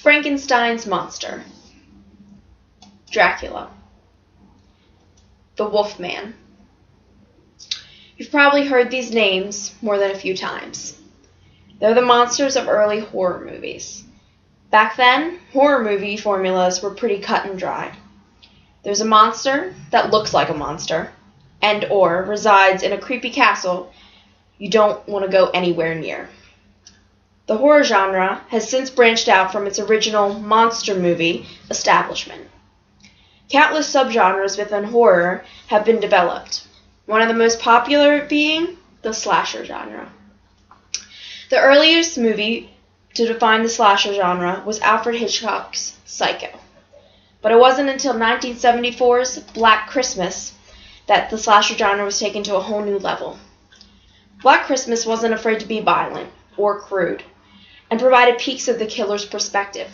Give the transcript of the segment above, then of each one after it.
Frankenstein's monster, Dracula, the Wolfman. You've probably heard these names more than a few times. They're the monsters of early horror movies. Back then, horror movie formulas were pretty cut and dry. There's a monster that looks like a monster and/or resides in a creepy castle you don't want to go anywhere near. The horror genre has since branched out from its original monster movie establishment. Countless subgenres within horror have been developed, one of the most popular being the slasher genre. The earliest movie to define the slasher genre was Alfred Hitchcock's Psycho. But it wasn't until 1974's Black Christmas that the slasher genre was taken to a whole new level. Black Christmas wasn't afraid to be violent or crude, and provided peeks of the killer's perspective.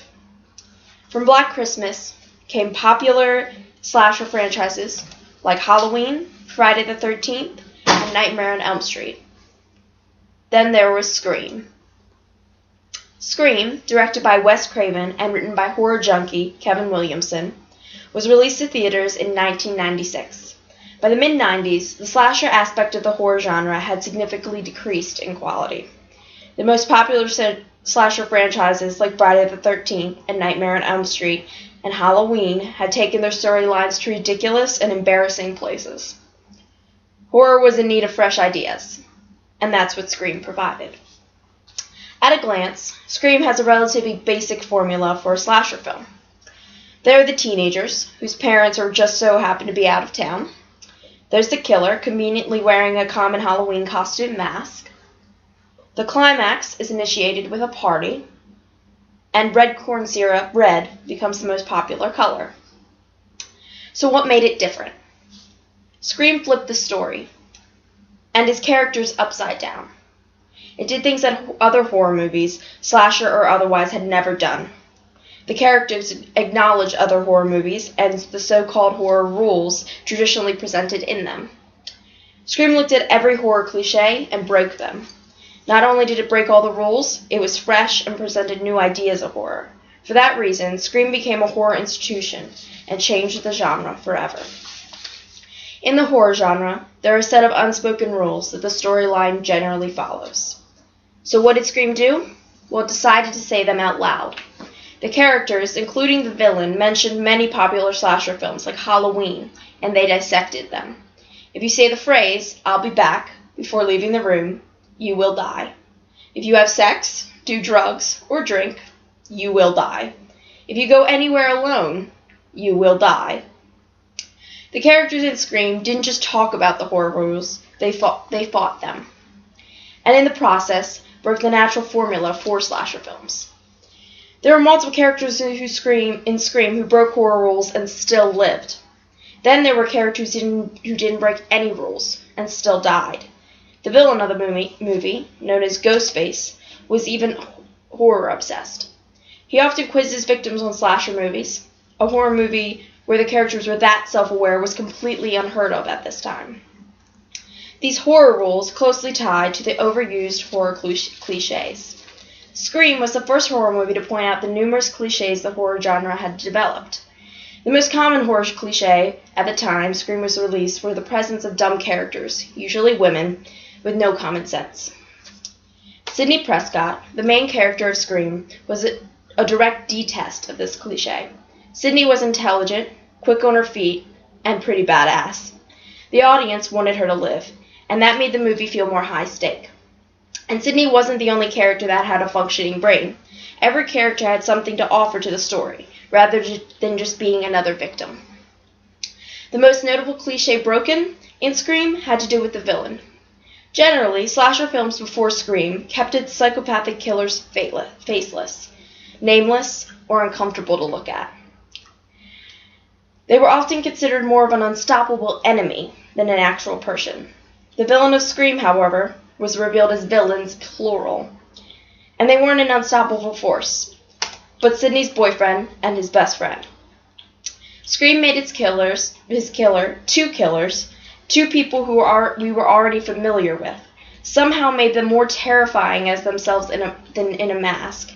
From Black Christmas came popular slasher franchises like Halloween, Friday the 13th, and Nightmare on Elm Street. Then there was Scream. Scream, directed by Wes Craven and written by horror junkie Kevin Williamson, was released to theaters in 1996. By the mid-90s, the slasher aspect of the horror genre had significantly decreased in quality. The most popular slasher franchises like Friday the 13th and Nightmare on Elm Street and Halloween had taken their storylines to ridiculous and embarrassing places. Horror was in need of fresh ideas, and that's what Scream provided. At a glance, Scream has a relatively basic formula for a slasher film. There are the teenagers, whose parents are just so happen to be out of town. There's the killer, conveniently wearing a common Halloween costume mask. The climax is initiated with a party, and red corn syrup, red, becomes the most popular color. So what made it different? Scream flipped the story, and his characters upside down. It did things that other horror movies, slasher or otherwise, had never done. The characters acknowledge other horror movies and the so-called horror rules traditionally presented in them. Scream looked at every horror cliché and broke them. Not only did it break all the rules, it was fresh and presented new ideas of horror. For that reason, Scream became a horror institution and changed the genre forever. In the horror genre, there are a set of unspoken rules that the storyline generally follows. So what did Scream do? Well, it decided to say them out loud. The characters, including the villain, mentioned many popular slasher films like Halloween, and they dissected them. If you say the phrase, "I'll be back," before leaving the room, you will die. If you have sex, do drugs, or drink, you will die. If you go anywhere alone, you will die. The characters in Scream didn't just talk about the horror rules, they fought them. And in the process, broke the natural formula for slasher films. There are multiple characters in Scream who broke horror rules and still lived. Then there were characters who didn't break any rules and still died. The villain of the movie, known as Ghostface, was even horror-obsessed. He often quizzed his victims on slasher movies. A horror movie where the characters were that self-aware was completely unheard of at this time. These horror rules closely tied to the overused horror clichés. Scream was the first horror movie to point out the numerous clichés the horror genre had developed. The most common horror cliché at the time Scream was released were the presence of dumb characters, usually women, with no common sense. Sidney Prescott, the main character of Scream, was a direct detest of this cliché. Sidney was intelligent, quick on her feet, and pretty badass. The audience wanted her to live, and that made the movie feel more high stake. And Sidney wasn't the only character that had a functioning brain. Every character had something to offer to the story, rather than just being another victim. The most notable cliché broken in Scream had to do with the villain. Generally, slasher films before Scream kept its psychopathic killers faceless, nameless, or uncomfortable to look at. They were often considered more of an unstoppable enemy than an actual person. The villain of Scream, however, was revealed as villains, plural. And they weren't an unstoppable force, but Sidney's boyfriend and his best friend. Scream made his killer, two people who we were already familiar with, somehow made them more terrifying as themselves than in a mask.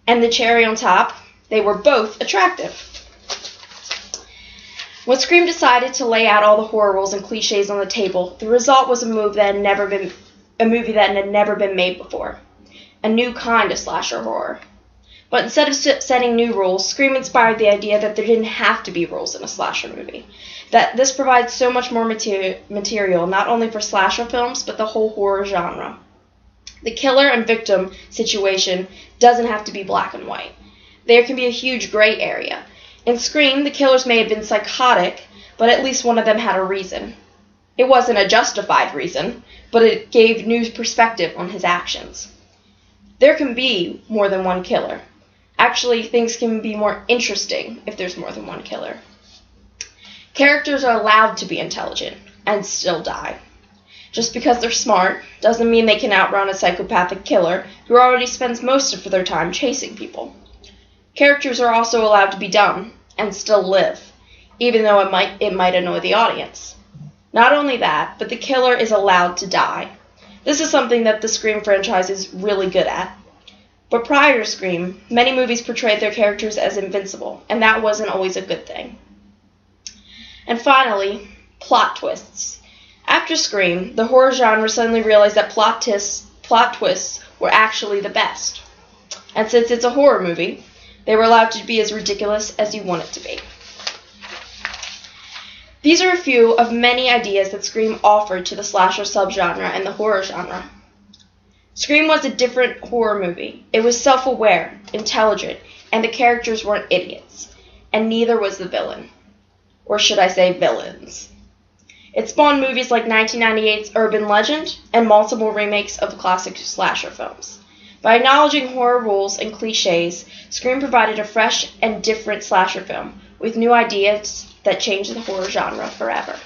And the cherry on top, they were both attractive. When Scream decided to lay out all the horror rules and cliches on the table, the result was a movie that had never been made before. A new kind of slasher horror. But instead of setting new rules, Scream inspired the idea that there didn't have to be rules in a slasher movie. That this provides so much more material, not only for slasher films, but the whole horror genre. The killer and victim situation doesn't have to be black and white. There can be a huge gray area. In Scream, the killers may have been psychotic, but at least one of them had a reason. It wasn't a justified reason, but it gave new perspective on his actions. There can be more than one killer. Actually, things can be more interesting if there's more than one killer. Characters are allowed to be intelligent and still die. Just because they're smart doesn't mean they can outrun a psychopathic killer who already spends most of their time chasing people. Characters are also allowed to be dumb and still live, even though it might annoy the audience. Not only that, but the killer is allowed to die. This is something that the Scream franchise is really good at. But prior to Scream, many movies portrayed their characters as invincible, and that wasn't always a good thing. And finally, plot twists. After Scream, the horror genre suddenly realized that plot twists were actually the best. And since it's a horror movie, they were allowed to be as ridiculous as you want it to be. These are a few of many ideas that Scream offered to the slasher subgenre and the horror genre. Scream was a different horror movie. It was self-aware, intelligent, and the characters weren't idiots. And neither was the villain. Or should I say villains. It spawned movies like 1998's Urban Legend and multiple remakes of classic slasher films. By acknowledging horror rules and cliches, Scream provided a fresh and different slasher film with new ideas that changed the horror genre forever.